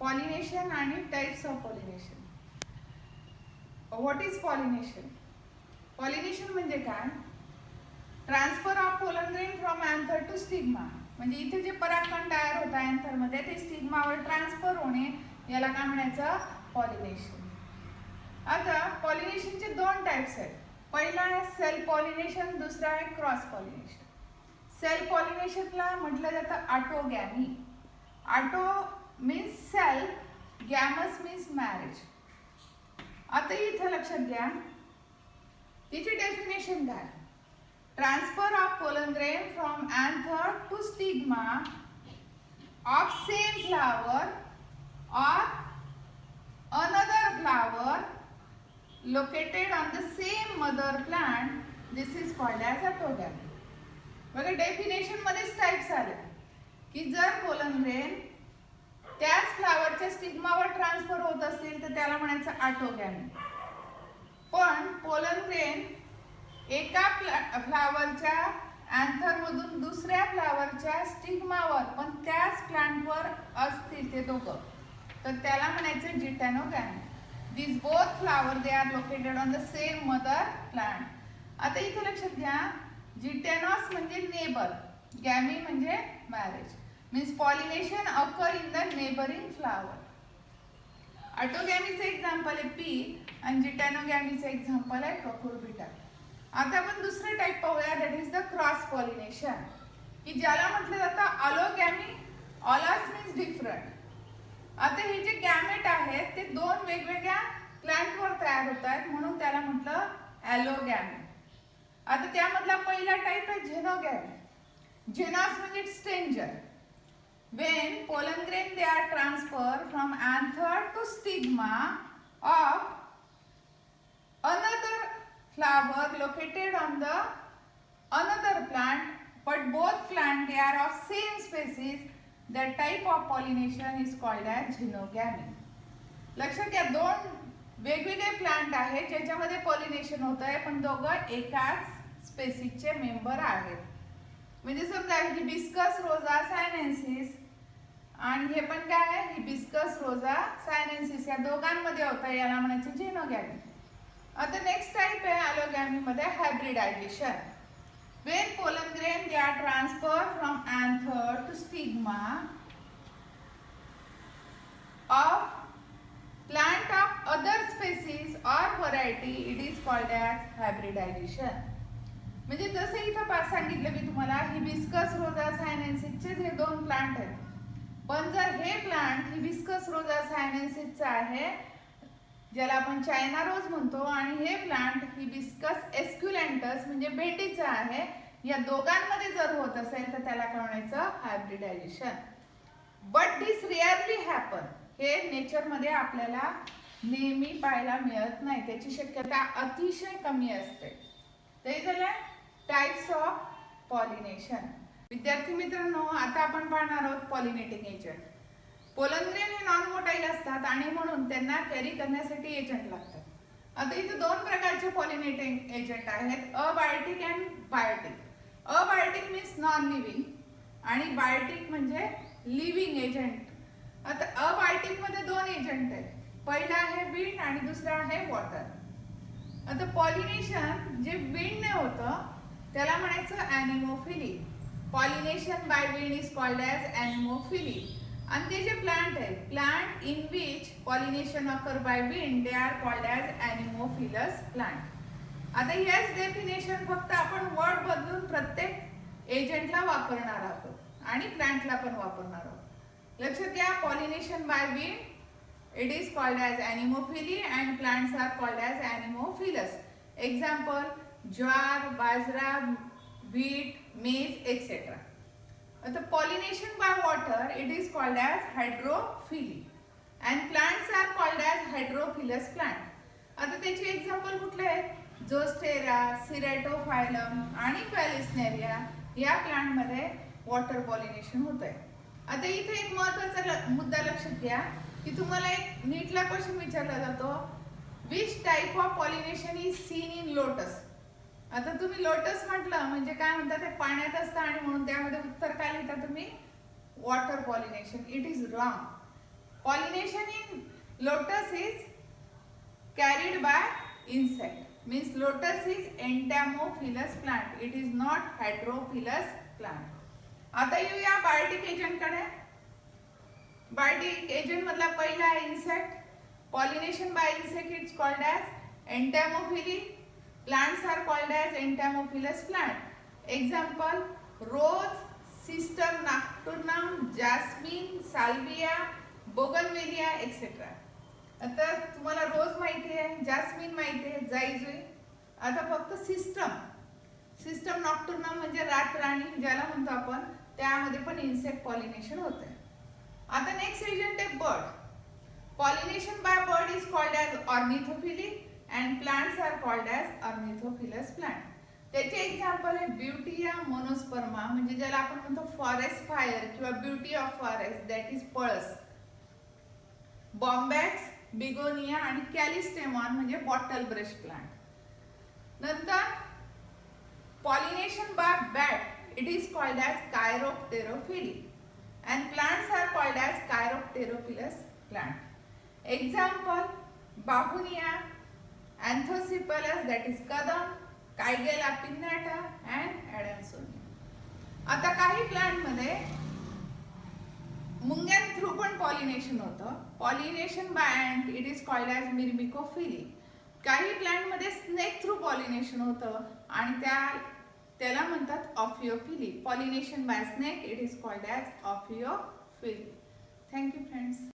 Pollination आणि types of pollination. What is pollination? Pollination म्हणजे काय? Transfer of pollen grain from anther to stigma. म्हणजे इथे जे परागकण तयार होत आहे अँथर मध्ये ते स्टिग्मावर ट्रान्सफर होणे याला काय म्हणायचं? पॉलिनेशन. आता पॉलिनेशनचे दोन टाइप्स आहेत. पहिला आहे सेल्फ पॉलिनेशन, दुसरा आहे क्रॉस पॉलिनेशन. सेल्फ पॉलिनेशनला म्हटलं जातं autogamy. Auto means self, gamos means marriage. आता इथं लक्षात घ्या तिची डेफिनेशन काय? Transfer of pollen grain from anther to stigma of same flower or another flower located on the same mother plant. This is called as autogamy. बघा definition मध्येच types आले की जर पोलन ग्रेन त्याच फ्लावरच्या स्टिग्मावर ट्रान्सफर होत असेल तर त्याला म्हणायचं ऑटोगॅमी. पण पोलन ग्रेन एका फ्लावरच्या अँथर मधून दुसऱ्या फ्लावरच्या स्टिग्मावर पण त्याच प्लांटवर असतील ते दोघं तर त्याला म्हणायचं जिटॅनोगॅमी. These both flower they are located on the same mother plant. आता इथे लक्षात घ्या जिटॅनॉस म्हणजे नेबर, गॅमी म्हणजे marriage. Means pollination occur in the neighbouring flower. ऑटोगॅमीचं एक्झाम्पल आहे पी आणि जिटॅनोगॅमीचं एक्झाम्पल आहे ककुर्बिटा. आता आपण दुसरं टाइप पाहूया, that is the cross pollination, की ज्याला म्हटलं जातं ऑलोगॅमी. ऑलस मीन्स डिफरंट. आता हे जे गॅमेट आहेत ते दोन वेगवेगळ्या प्लांटवर तयार होत आहेत म्हणून त्याला म्हटलं ॲलोगॅमी. आता त्यामधला पहिला टाइप आहे झेनोगॅमी. झेनॉस म्हणजे stranger. When pollen grain they are transferred from anther to stigma of another flower located on the another plant, but both plant they are of same species, that type of pollination is called as झेनोगॅमी. लक्षात घ्या दोन वेगवेगळे plant आहेत ज्याच्यामध्ये pollination होत आहे पण दोघं एकाच स्पेसिसचे मेंबर आहेत. म्हणजे समजा हिबिस्कस रोजा सायनेन्सिस आणि हे पण काय आहे हिबिस्कस रोजा सायनेन्सिस, या दोघांमध्ये होत आहे याला म्हणायचं झेनोगॅमी. आता नेक्स्ट टाइप आहे ॲलोगॅमी मध्ये hybridisation. When pollen grain they are transferred from anther to stigma of plant of other species or variety, it is called as hybridization. म्हणजे जसे इथं सांगितलं मी तुम्हाला हिबिस्कस रोजा सायनेन्सिसचे हे दोन प्लांट आहेत. पण जर हे प्लांट हिबिस्कस रोजा सायनेन्सिसचा आहे ज्याला आपण चायना रोज म्हणतो आणि हे प्लांट हिबिस्कस एस्क्युलेंटस म्हणजे भेंडीचा आहे, या दोघांमध्ये जर होत असेल तर त्याला काय म्हणायचं? Hybridisation. But this really happen. हे नेचर मध्ये आपल्याला नेहमी पाहायला मिळत नाही, त्याची शक्यता अतिशय कमी असते. ते झालं टाइप्स ऑफ पॉलिनेशन. विद्यार्थी मित्रांनो आता आपण पाहणार आहोत पॉलिनेटिंग एजंट. पोलन ग्रेन हे नॉन मोटाईल असतात आणि म्हणून त्यांना कॅरी करण्यासाठी एजंट लागतात. आता इथे दोन प्रकारचे पॉलिनेटिंग एजंट आहेत, abiotic and biotic. Abiotic means non living आणि बायोटिक म्हणजे लिव्हिंग एजंट. आता अबायोटिक मध्ये दोन एजंट आहेत, पहिला आहे विंड आणि दुसरा आहे वॉटर. आता पॉलिनेशन जे विंडने होतं त्याला म्हणायचं anemophily. Pollination by wind is called as anemophily. आणि ते जे प्लांट आहेत, plant in which pollination occur by wind they are called as anemophilous plant. आता याच डेफिनेशन फक्त आपण वर्ड बदलून प्रत्येक एजंटला वापरणार आहोत आणि प्लांटला पण वापरणार आहोत. लक्षात घ्या pollination by wind it is called as anemophily and plants are called as anemophilous. Example jowar, bajra, wheat, maize, etc. The pollination by water it is called as hydrophily and plants are called as hydrophilous plant. आता त्याचे example कुठले आहेत? Zostera, सिरेटोफायलम आणि पॅलिस्नेरिया या plant मध्ये water pollination होत आहे. आता इथे एक महत्त्वाचा मुद्दा लक्षात घ्या की तुम्हाला एक नीटला क्वेश्चन विचारला जातो, which type of pollination is seen in lotus. आता तुम्ही लोटस म्हटलं म्हणजे काय म्हणता, ते पाण्यात असतं आणि म्हणून त्यामध्ये उत्तर काय लिहिता तुम्ही? Water pollination. It is wrong. Pollination in lotus is carried by insect. Means lotus is entomophilous plant. It is not heterophilous plant. आता येऊया बायोटिक एजंट कडे. बायोटिक एजंट मधला पहिला आहे insect. Pollination by insect is called as entomophily. Plants are called as entomophilous plant. Example: rose, Cister nocturnum, jasmine, salvia, bougainvillea etcetera. आता तुम्हाला रोज माहिती आहे, जास्मिन माहिती आहे, जाईजुई. आता फक्त सिस्टम नॉक्टर्नम म्हणजे रातराणी ज्याला म्हणतो आपण, त्यामध्ये पण इन्सेक्ट पॉलिनेशन होते. आता नेक्स्ट एजंट आहे bird. Pollination by bird is called as ornithophily and plants are called as ornithophilous plant. त्याचे एक्झाम्पल आहे ब्युटिया मोनोस्पर्मा, म्हणजे ज्याला आपण म्हणतो फॉरेस्ट फायर किंवा beauty of forest, that is palas. Bombax, begonia आणि कॅलिस्टेमॉन म्हणजे बॉटल ब्रश प्लांट. नंतर pollination by bat, it is called as chiropterophily and plants are called as chiropterophilous plant. Example Bauhinia, Anthocephalus that is Kadam, कायगेला pinnata and Adansonia. आता काही plant मध्ये मुंग्यां through पण pollination होतं. Pollination by ant, it is called as myrmecophily. काही plant मध्ये snake through pollination होतं आणि त्याला म्हणतात ophiophily. Pollination by snake, it is called as ophiophily. Thank you friends.